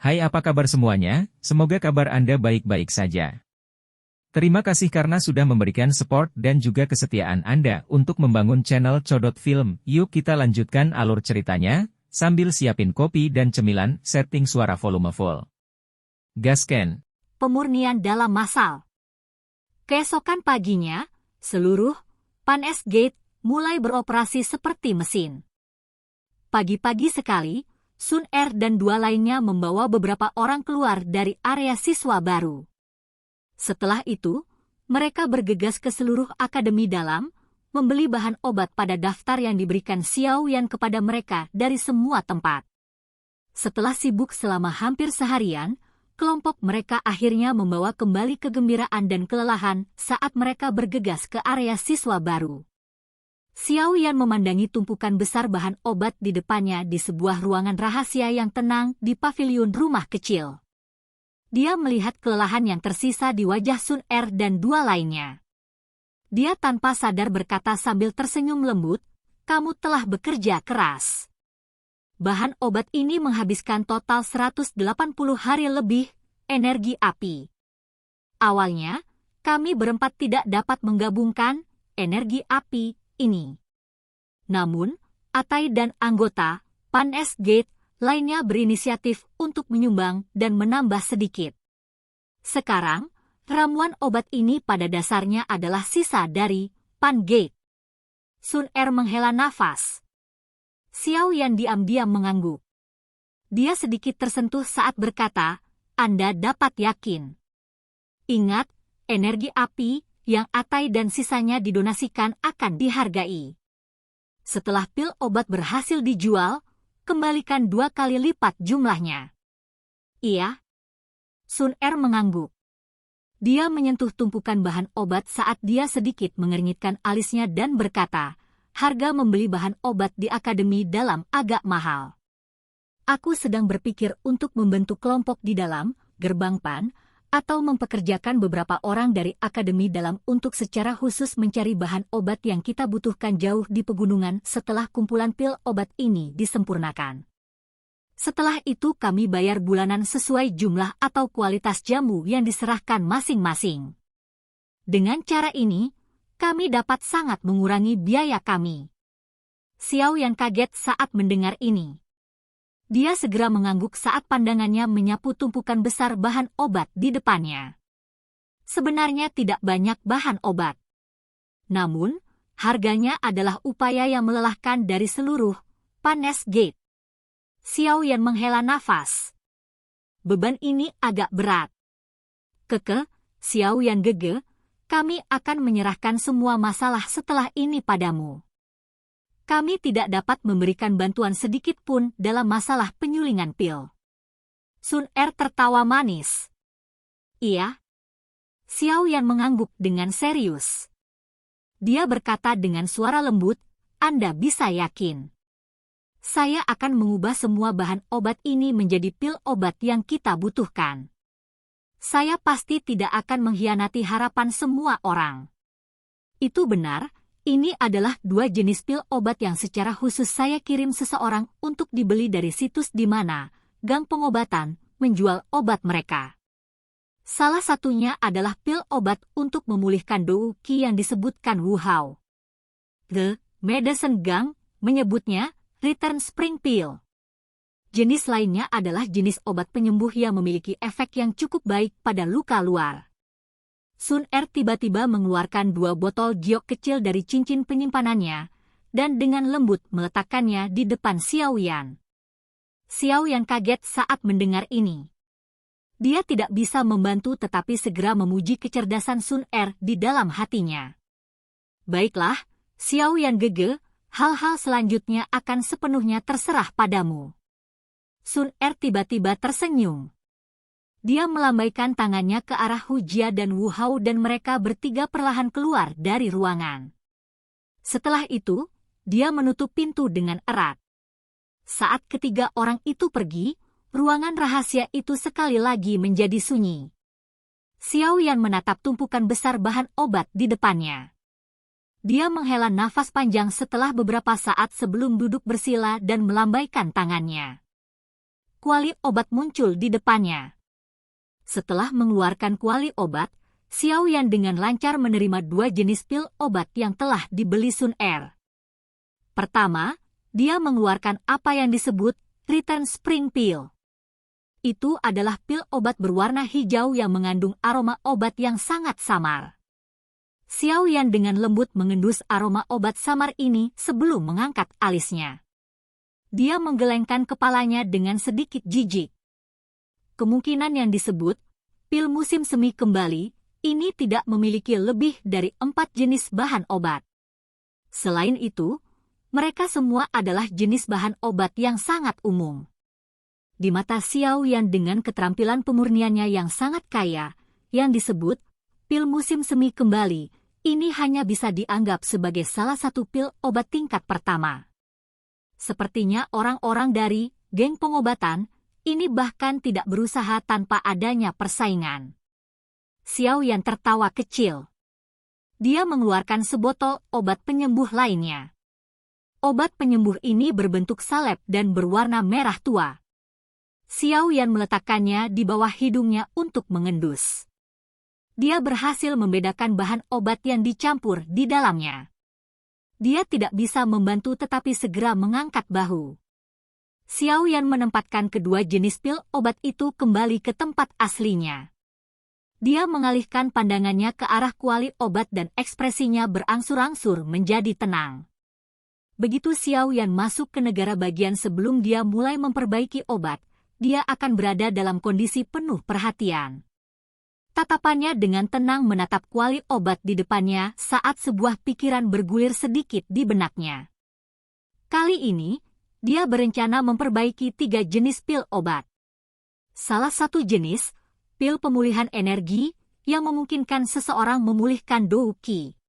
Hai, apa kabar semuanya? Semoga kabar Anda baik-baik saja. Terima kasih karena sudah memberikan support dan juga kesetiaan Anda untuk membangun channel Codot Film. Yuk kita lanjutkan alur ceritanya, sambil siapin kopi dan cemilan, setting suara volume full. Gasken. Pemurnian dalam masal. Keesokan paginya, seluruh Pan-S Gate mulai beroperasi seperti mesin. Pagi-pagi sekali, Sun Er dan dua lainnya membawa beberapa orang keluar dari area siswa baru. Setelah itu, mereka bergegas ke seluruh akademi dalam, membeli bahan obat pada daftar yang diberikan Xiao Yan kepada mereka dari semua tempat. Setelah sibuk selama hampir seharian, kelompok mereka akhirnya membawa kembali kegembiraan dan kelelahan saat mereka bergegas ke area siswa baru. Xiao Yan memandangi tumpukan besar bahan obat di depannya di sebuah ruangan rahasia yang tenang di paviliun rumah kecil. Dia melihat kelelahan yang tersisa di wajah Sun Er dan dua lainnya. Dia tanpa sadar berkata sambil tersenyum lembut, "Kamu telah bekerja keras. Bahan obat ini menghabiskan total 180 hari lebih energi api. Awalnya, kami berempat tidak dapat menggabungkan energi api ini. Namun, Atai dan anggota Pan-S Gate lainnya berinisiatif untuk menyumbang dan menambah sedikit. Sekarang, ramuan obat ini pada dasarnya adalah sisa dari Pan Gate." Sun Er menghela nafas. Xiao Yan diam-diam mengangguk. Dia sedikit tersentuh saat berkata, "Anda dapat yakin. Ingat, energi api yang Atai dan sisanya didonasikan akan dihargai. Setelah pil obat berhasil dijual, kembalikan 2 kali lipat jumlahnya." "Iya." Sun Er mengangguk. Dia menyentuh tumpukan bahan obat saat dia sedikit mengernyitkan alisnya dan berkata, "Harga membeli bahan obat di akademi dalam agak mahal. Aku sedang berpikir untuk membentuk kelompok di dalam gerbang Pan, atau mempekerjakan beberapa orang dari akademi dalam untuk secara khusus mencari bahan obat yang kita butuhkan jauh di pegunungan setelah kumpulan pil obat ini disempurnakan. Setelah itu kami bayar bulanan sesuai jumlah atau kualitas jamu yang diserahkan masing-masing. Dengan cara ini, kami dapat sangat mengurangi biaya kami." Xiao Yan kaget saat mendengar ini. Dia segera mengangguk saat pandangannya menyapu tumpukan besar bahan obat di depannya. Sebenarnya tidak banyak bahan obat. Namun, harganya adalah upaya yang melelahkan dari seluruh Pan-S Gate. Xiao Yan menghela nafas. "Beban ini agak berat. Keke, Xiao Yan gege, kami akan menyerahkan semua masalah setelah ini padamu. Kami tidak dapat memberikan bantuan sedikit pun dalam masalah penyulingan pil." Sun Er tertawa manis. "Iya." Xiao Yan mengangguk dengan serius. Dia berkata dengan suara lembut, "Anda bisa yakin. Saya akan mengubah semua bahan obat ini menjadi pil obat yang kita butuhkan. Saya pasti tidak akan mengkhianati harapan semua orang." "Itu benar. Ini adalah 2 jenis pil obat yang secara khusus saya kirim seseorang untuk dibeli dari situs di mana gang pengobatan menjual obat mereka. Salah satunya adalah pil obat untuk memulihkan Dou Qi yang disebutkan Wu Hao. The Medicine Gang menyebutnya Return Spring Pill. Jenis lainnya adalah jenis obat penyembuh yang memiliki efek yang cukup baik pada luka luar." Sun Er tiba-tiba mengeluarkan 2 botol giok kecil dari cincin penyimpanannya, dan dengan lembut meletakkannya di depan Xiao Yan. Xiao Yan kaget saat mendengar ini. Dia tidak bisa membantu tetapi segera memuji kecerdasan Sun Er di dalam hatinya. "Baiklah, Xiao Yan gege, hal-hal selanjutnya akan sepenuhnya terserah padamu." Sun Er tiba-tiba tersenyum. Dia melambaikan tangannya ke arah Hu Jia dan Wu Hao dan mereka bertiga perlahan keluar dari ruangan. Setelah itu, dia menutup pintu dengan erat. Saat ketiga orang itu pergi, ruangan rahasia itu sekali lagi menjadi sunyi. Xiao Yan menatap tumpukan besar bahan obat di depannya. Dia menghela nafas panjang setelah beberapa saat sebelum duduk bersila dan melambaikan tangannya. kuali obat muncul di depannya. Setelah mengeluarkan kuali obat, Xiao Yan dengan lancar menerima 2 jenis pil obat yang telah dibeli Sun Er. Pertama, dia mengeluarkan apa yang disebut Return Spring Pill. Itu adalah pil obat berwarna hijau yang mengandung aroma obat yang sangat samar. Xiao Yan dengan lembut mengendus aroma obat samar ini sebelum mengangkat alisnya. Dia menggelengkan kepalanya dengan sedikit jijik. Kemungkinan yang disebut pil musim semi kembali ini tidak memiliki lebih dari 4 jenis bahan obat. Selain itu, mereka semua adalah jenis bahan obat yang sangat umum. Di mata Xiao Yan dengan keterampilan pemurniannya yang sangat kaya, yang disebut pil musim semi kembali, ini hanya bisa dianggap sebagai salah satu pil obat tingkat pertama. Sepertinya orang-orang dari geng pengobatan ini bahkan tidak berusaha tanpa adanya persaingan. Xiao Yan tertawa kecil. Dia mengeluarkan sebotol obat penyembuh lainnya. Obat penyembuh ini berbentuk salep dan berwarna merah tua. Xiao Yan meletakkannya di bawah hidungnya untuk mengendus. Dia berhasil membedakan bahan obat yang dicampur di dalamnya. Dia tidak bisa membantu tetapi segera mengangkat bahu. Xiao Yan menempatkan kedua jenis pil obat itu kembali ke tempat aslinya. Dia mengalihkan pandangannya ke arah kuali obat dan ekspresinya berangsur-angsur menjadi tenang. Begitu Xiao Yan masuk ke negara bagian sebelum dia mulai memperbaiki obat, dia akan berada dalam kondisi penuh perhatian. Tatapannya dengan tenang menatap kuali obat di depannya saat sebuah pikiran bergulir sedikit di benaknya. Kali ini, dia berencana memperbaiki 3 jenis pil obat. Salah satu jenis, pil pemulihan energi, yang memungkinkan seseorang memulihkan Dou Qi.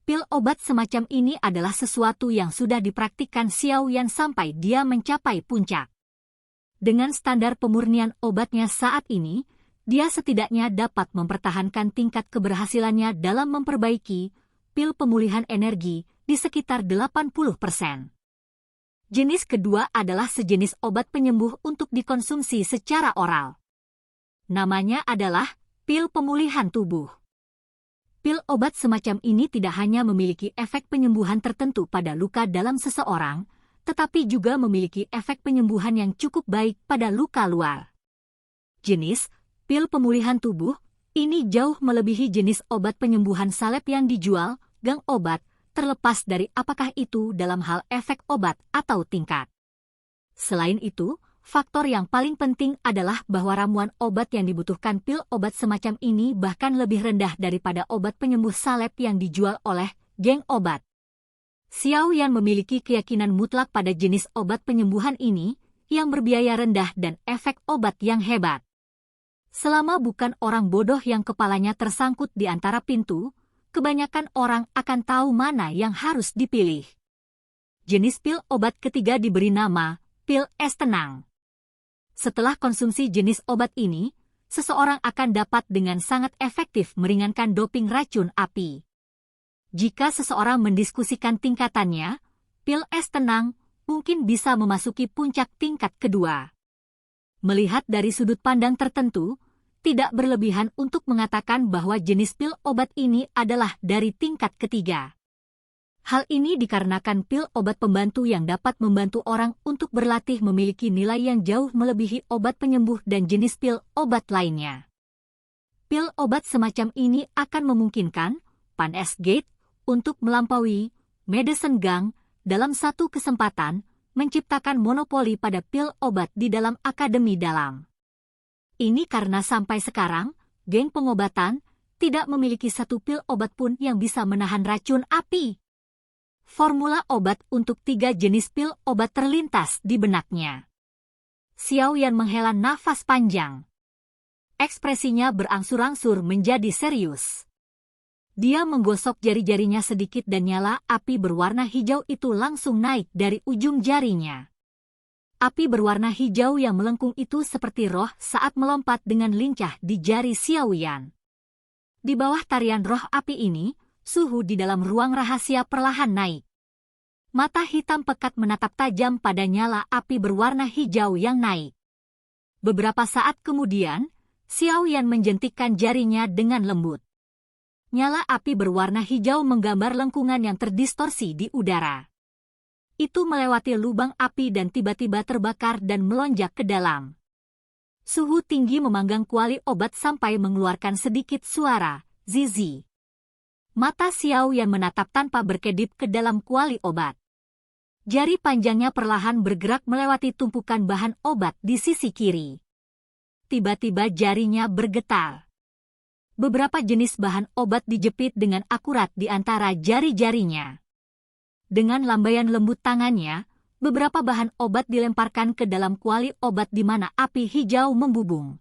Pil obat semacam ini adalah sesuatu yang sudah dipraktikkan Xiao Yan sampai dia mencapai puncak. Dengan standar pemurnian obatnya saat ini, dia setidaknya dapat mempertahankan tingkat keberhasilannya dalam memperbaiki pil pemulihan energi di sekitar 80%. Jenis kedua adalah sejenis obat penyembuh untuk dikonsumsi secara oral. Namanya adalah pil pemulihan tubuh. Pil obat semacam ini tidak hanya memiliki efek penyembuhan tertentu pada luka dalam seseorang, tetapi juga memiliki efek penyembuhan yang cukup baik pada luka luar. Jenis pil pemulihan tubuh ini jauh melebihi jenis obat penyembuhan salep yang dijual gang obat, terlepas dari apakah itu dalam hal efek obat atau tingkat. Selain itu, faktor yang paling penting adalah bahwa ramuan obat yang dibutuhkan pil obat semacam ini bahkan lebih rendah daripada obat penyembuh salep yang dijual oleh geng obat. Xiao Yan memiliki keyakinan mutlak pada jenis obat penyembuhan ini, yang berbiaya rendah dan efek obat yang hebat. Selama bukan orang bodoh yang kepalanya tersangkut di antara pintu, kebanyakan orang akan tahu mana yang harus dipilih. Jenis pil obat ketiga diberi nama pil es tenang. Setelah konsumsi jenis obat ini, seseorang akan dapat dengan sangat efektif meringankan doping racun api. Jika seseorang mendiskusikan tingkatannya, pil es tenang mungkin bisa memasuki puncak tingkat kedua. Melihat dari sudut pandang tertentu, tidak berlebihan untuk mengatakan bahwa jenis pil obat ini adalah dari tingkat ketiga. Hal ini dikarenakan pil obat pembantu yang dapat membantu orang untuk berlatih memiliki nilai yang jauh melebihi obat penyembuh dan jenis pil obat lainnya. Pil obat semacam ini akan memungkinkan Pan S Gate untuk melampaui Medicine Gang dalam satu kesempatan menciptakan monopoli pada pil obat di dalam akademi dalam. Ini karena sampai sekarang, geng pengobatan tidak memiliki satu pil obat pun yang bisa menahan racun api. Formula obat untuk 3 jenis pil obat terlintas di benaknya. Xiao Yan menghela nafas panjang. Ekspresinya berangsur-angsur menjadi serius. Dia menggosok jari-jarinya sedikit dan nyala api berwarna hijau itu langsung naik dari ujung jarinya. Api berwarna hijau yang melengkung itu seperti roh saat melompat dengan lincah di jari Xiao Yan. Di bawah tarian roh api ini, suhu di dalam ruang rahasia perlahan naik. Mata hitam pekat menatap tajam pada nyala api berwarna hijau yang naik. Beberapa saat kemudian, Xiao Yan menjentikkan jarinya dengan lembut. Nyala api berwarna hijau menggambar lengkungan yang terdistorsi di udara. Itu melewati lubang api dan tiba-tiba terbakar dan melonjak ke dalam. Suhu tinggi memanggang kuali obat sampai mengeluarkan sedikit suara, zizi. Mata Xiao Yan menatap tanpa berkedip ke dalam kuali obat. Jari panjangnya perlahan bergerak melewati tumpukan bahan obat di sisi kiri. Tiba-tiba jarinya bergetar. Beberapa jenis bahan obat dijepit dengan akurat di antara jari-jarinya. Dengan lambaian lembut tangannya, beberapa bahan obat dilemparkan ke dalam kuali obat di mana api hijau membubung.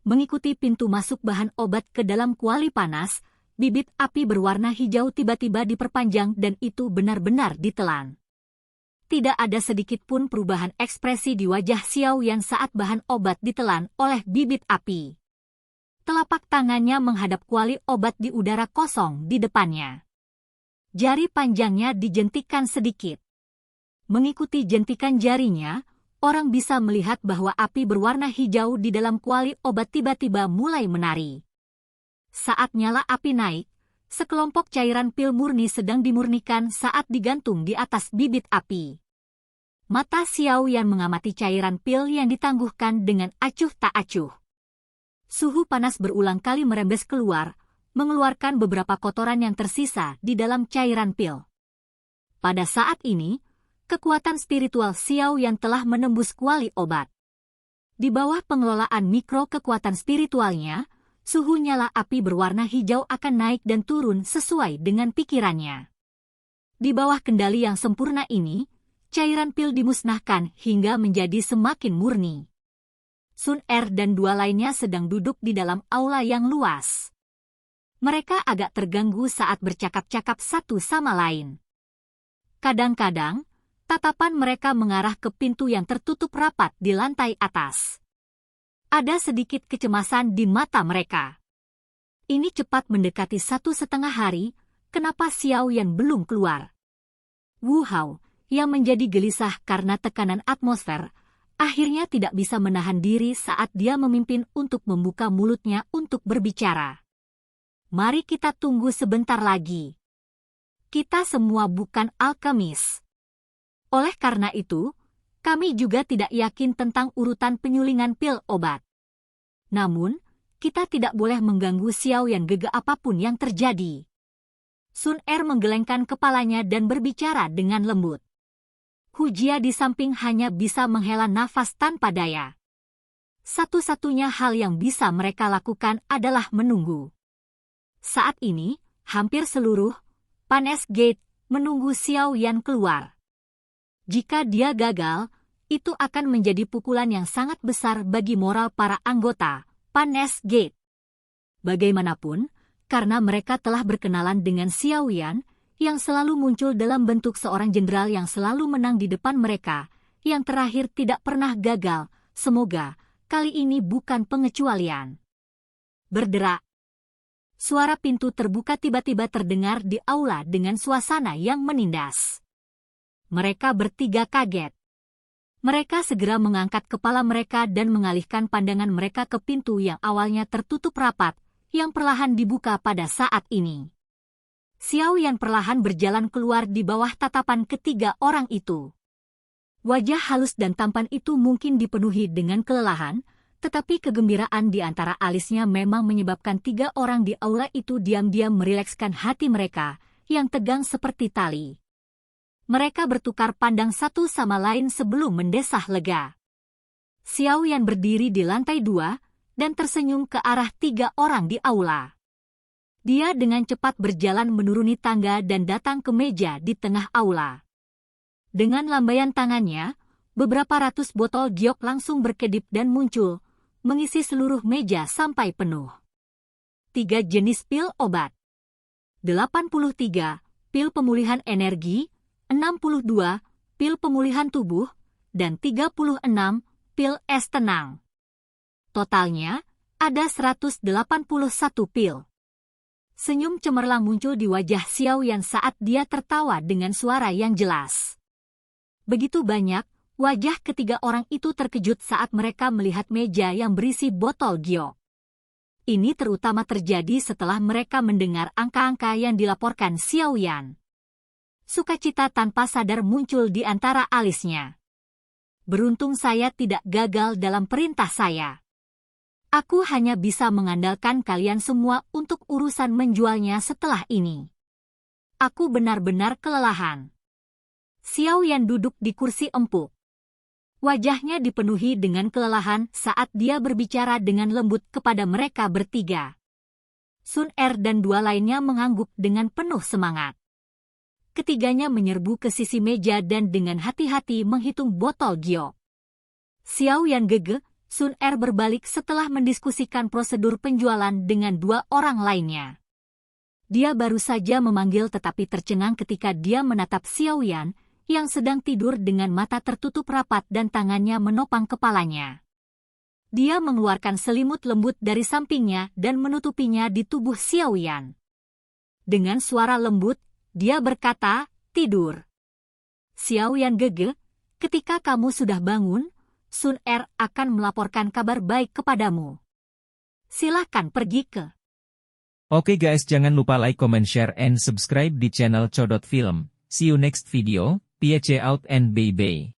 Mengikuti pintu masuk bahan obat ke dalam kuali panas, bibit api berwarna hijau tiba-tiba diperpanjang dan itu benar-benar ditelan. Tidak ada sedikit pun perubahan ekspresi di wajah Xiao Yan saat bahan obat ditelan oleh bibit api. Telapak tangannya menghadap kuali obat di udara kosong di depannya. Jari panjangnya dijentikkan sedikit. Mengikuti jentikan jarinya, orang bisa melihat bahwa api berwarna hijau di dalam kuali obat tiba-tiba mulai menari. Saat nyala api naik, sekelompok cairan pil murni sedang dimurnikan saat digantung di atas bibit api. Mata Xiao Yan mengamati cairan pil yang ditangguhkan dengan acuh tak acuh. Suhu panas berulang kali merembes keluar, mengeluarkan beberapa kotoran yang tersisa di dalam cairan pil. Pada saat ini, kekuatan spiritual Xiao Yan telah menembus kuali obat. Di bawah pengelolaan mikro kekuatan spiritualnya, suhu nyala api berwarna hijau akan naik dan turun sesuai dengan pikirannya. Di bawah kendali yang sempurna ini, cairan pil dimusnahkan hingga menjadi semakin murni. Sun Er dan dua lainnya sedang duduk di dalam aula yang luas. Mereka agak terganggu saat bercakap-cakap satu sama lain. Kadang-kadang, tatapan mereka mengarah ke pintu yang tertutup rapat di lantai atas. Ada sedikit kecemasan di mata mereka. Ini cepat mendekati 1,5 hari, kenapa Xiao Yan belum keluar? Wu Hao, yang menjadi gelisah karena tekanan atmosfer, akhirnya tidak bisa menahan diri saat dia memimpin untuk membuka mulutnya untuk berbicara. Mari kita tunggu sebentar lagi. Kita semua bukan alkemis. Oleh karena itu, kami juga tidak yakin tentang urutan penyulingan pil obat. Namun, kita tidak boleh mengganggu Xiao Yan gege apapun yang terjadi. Sun Er menggelengkan kepalanya dan berbicara dengan lembut. Hu Jia di samping hanya bisa menghela nafas tanpa daya. Satu-satunya hal yang bisa mereka lakukan adalah menunggu. Saat ini, hampir seluruh Panes Gate menunggu Xiao Yan keluar. Jika dia gagal, itu akan menjadi pukulan yang sangat besar bagi moral para anggota Panes Gate. Bagaimanapun, karena mereka telah berkenalan dengan Xiao Yan, yang selalu muncul dalam bentuk seorang jenderal yang selalu menang di depan mereka, yang terakhir tidak pernah gagal, semoga kali ini bukan pengecualian. Berderak. Suara pintu terbuka tiba-tiba terdengar di aula dengan suasana yang menindas. Mereka bertiga kaget. Mereka segera mengangkat kepala mereka dan mengalihkan pandangan mereka ke pintu yang awalnya tertutup rapat, yang perlahan dibuka pada saat ini. Xiao Yan perlahan berjalan keluar di bawah tatapan ketiga orang itu. Wajah halus dan tampan itu mungkin dipenuhi dengan kelelahan, tetapi kegembiraan di antara alisnya memang menyebabkan 3 orang di aula itu diam-diam merilekskan hati mereka, yang tegang seperti tali. Mereka bertukar pandang satu sama lain sebelum mendesah lega. Xiao Yan berdiri di lantai 2, dan tersenyum ke arah 3 orang di aula. Dia dengan cepat berjalan menuruni tangga dan datang ke meja di tengah aula. Dengan lambaian tangannya, beberapa ratus botol giok langsung berkedip dan muncul, mengisi seluruh meja sampai penuh. 3 jenis pil obat. 83 pil pemulihan energi, 62 pil pemulihan tubuh, dan 36 pil es tenang. Totalnya, ada 181 pil. Senyum cemerlang muncul di wajah Xiao Yan saat dia tertawa dengan suara yang jelas. Begitu banyak, Wajah ketiga orang itu terkejut saat mereka melihat meja yang berisi botol giok. Ini terutama terjadi setelah mereka mendengar angka-angka yang dilaporkan Xiao Yan. Sukacita tanpa sadar muncul di antara alisnya. Beruntung saya tidak gagal dalam perintah saya. Aku hanya bisa mengandalkan kalian semua untuk urusan menjualnya setelah ini. Aku benar-benar kelelahan. Xiao Yan duduk di kursi empuk. Wajahnya dipenuhi dengan kelelahan saat dia berbicara dengan lembut kepada mereka bertiga. Sun Er dan dua lainnya mengangguk dengan penuh semangat. Ketiganya menyerbu ke sisi meja dan dengan hati-hati menghitung botol giok. Xiao Yan gege, Sun Er berbalik setelah mendiskusikan prosedur penjualan dengan dua orang lainnya. Dia baru saja memanggil tetapi tercengang ketika dia menatap Xiao Yan, yang sedang tidur dengan mata tertutup rapat dan tangannya menopang kepalanya. Dia mengeluarkan selimut lembut dari sampingnya dan menutupinya di tubuh Xiao Yan. Dengan suara lembut, dia berkata, "Tidur." Xiao Yan gege, "Ketika kamu sudah bangun, Sun Er akan melaporkan kabar baik kepadamu. Silakan pergi ke..." Oke guys, jangan lupa like, comment, share, and subscribe di channel Codot Film. See you next video. Peace out and bye-bye.